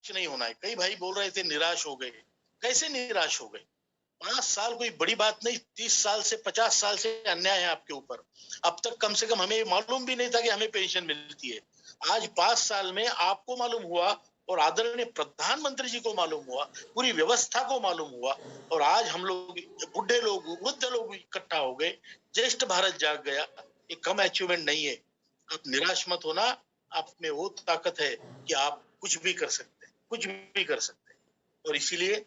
नहीं होना है। कई भाई बोल रहे थे निराश हो गए, कैसे निराश हो गए? 5 साल कोई बड़ी बात नहीं, 30 साल से 50 साल से अन्याय है आपके ऊपर। अब तक कम से कम हमें मालूम भी नहीं था कि हमें पेंशन मिलती है। आज 5 साल में आपको मालूम हुआ और आदरणीय प्रधानमंत्री जी को मालूम हुआ, पूरी व्यवस्था को मालूम हुआ और आज हम लोग बुढ़े लोग, वृद्ध लोग इकट्ठा हो गए, ज्येष्ठ भारत जाग गया। ये कम अचीवमेंट नहीं है। आप निराश मत होना, आप में वो ताकत है कि आप कुछ भी कर सकते हैं, कुछ भी कर सकते हैं। और इसीलिए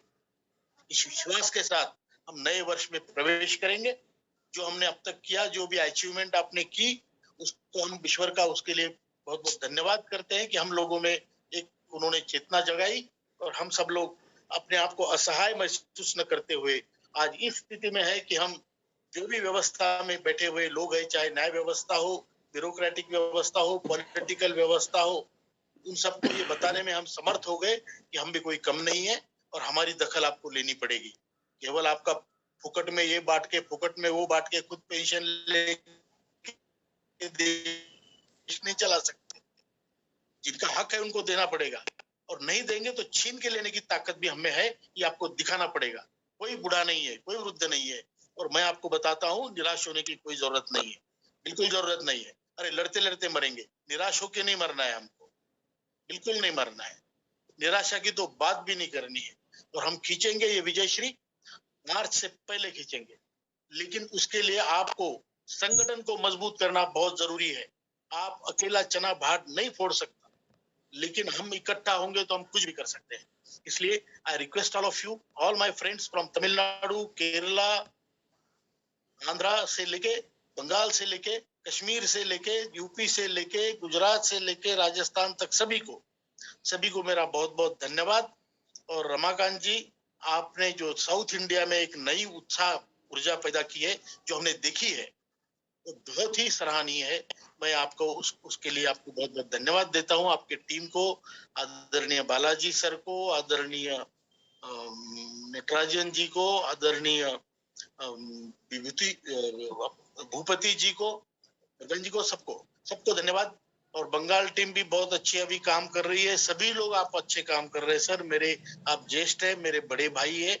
इस विश्वास के साथ हम नए वर्ष में प्रवेश करेंगे। जो हमने अब तक किया, जो भी अचीवमेंट आपने की, उसको हम ईश्वर का उसके लिए बहुत बहुत धन्यवाद करते हैं कि हम लोगों में एक उन्होंने चेतना जगाई और हम सब लोग अपने आप को असहाय महसूस न करते हुए आज इस स्थिति में है कि हम जो भी व्यवस्था में बैठे हुए लोग हैं, चाहे न्याय व्यवस्था हो, ब्यूरोक्रेटिक व्यवस्था हो, पॉलिटिकल व्यवस्था हो, उन सबको ये बताने में हम समर्थ हो गए कि हम भी कोई कम नहीं है और हमारी दखल आपको लेनी पड़ेगी। केवल आपका फुकट में ये बांट के, फुकट में वो बांट के खुद पेंशन लेके देश नहीं चला सकते। जिनका हक है उनको देना पड़ेगा और नहीं देंगे तो छीन के लेने की ताकत भी हमें है, ये आपको दिखाना पड़ेगा। कोई बूढ़ा नहीं है, कोई वृद्ध नहीं है और मैं आपको बताता हूँ निराश होने की कोई जरूरत नहीं है, बिल्कुल जरूरत नहीं है। अरे लड़ते लड़ते मरेंगे, निराश होके नहीं मरना है हमको, बिल्कुल नहीं मरना है। निराशा की तो बात भी नहीं करनी है और हम खींचेंगे ये विजयश्री, मार्च से पहले खींचेंगे। लेकिन उसके लिए आपको संगठन को मजबूत करना बहुत जरूरी है। आप अकेला चना भात नहीं फोड़ सकता, लेकिन हम इकट्ठा होंगे तो हम कुछ भी कर सकते हैं। इसलिए I request all of you, all my friends from Tamil Nadu, Kerala, Andhra से लेके, बंगाल से लेके, कश्मीर से लेके, यूपी से लेके, गुजरात से लेके राजस्थान तक सभी को मेरा बहुत बहुत धन्यवाद। और रमाकांत जी, आपने जो साउथ इंडिया में एक नई उत्साह ऊर्जा पैदा की है, जो हमने देखी है, वो बहुत ही सराहनीय है। मैं आपको उसके लिए आपको बहुत बहुत धन्यवाद देता हूँ, आपके टीम को, आदरणीय बालाजी सर को, आदरणीय नटराजन जी को, आदरणीय विभूति भूपति जी को, मदन जी को, सबको सबको धन्यवाद। और बंगाल टीम भी बहुत अच्छी अभी काम कर रही है। सभी लोग आप अच्छे काम कर रहे हैं सर। मेरे आप ज्येष्ठ है, मेरे बड़े भाई है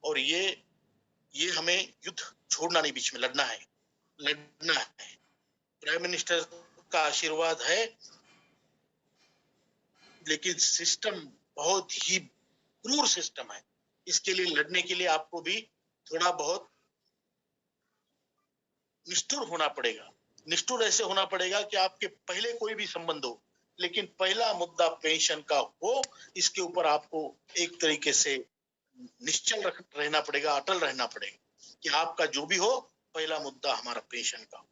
और ये हमें युद्ध छोड़ना नहीं, बीच में लड़ना है, लड़ना है। प्राइम मिनिस्टर का आशीर्वाद है, लेकिन सिस्टम बहुत ही क्रूर सिस्टम है। इसके लिए लड़ने के लिए आपको भी थोड़ा बहुत निष्ठुर होना पड़ेगा। निष्ठुर ऐसे होना पड़ेगा कि आपके पहले कोई भी संबंध हो, लेकिन पहला मुद्दा पेंशन का हो, इसके ऊपर आपको एक तरीके से निश्चल रहना पड़ेगा, अटल रहना पड़ेगा कि आपका जो भी हो, पहला मुद्दा हमारा पेंशन का।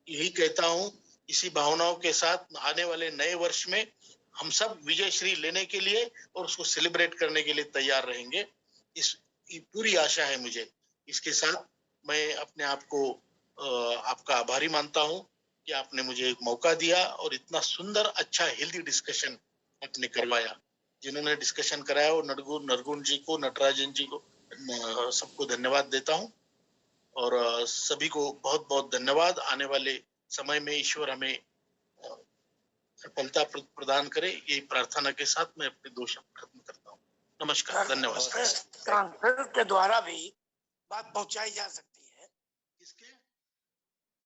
यही कहता हूं, इसी भावनाओं के साथ आने वाले नए वर्ष में हम सब विजयश्री लेने के लिए और उसको सेलिब्रेट करने के लिए तैयार रहेंगे। इस पूरी आशा है मुझे। इसके साथ मैं अपने आप को आपका आभारी मानता हूं कि आपने मुझे एक मौका दिया और इतना सुंदर अच्छा हेल्दी डिस्कशन आपने करवाया। जिन्होंने डिस्कशन कराया वो नरगुण जी को, नटराजन जी को, सबको धन्यवाद देता हूं और सभी को बहुत बहुत धन्यवाद। आने वाले समय में ईश्वर हमें सफलता प्रदान करे, यही प्रार्थना के साथ मैं अपने 2 शब्द खत्म करता हूँ। नमस्कार, धन्यवाद। कॉन्फ्रेंस के द्वारा भी बात पहुंचाई जा सकती है।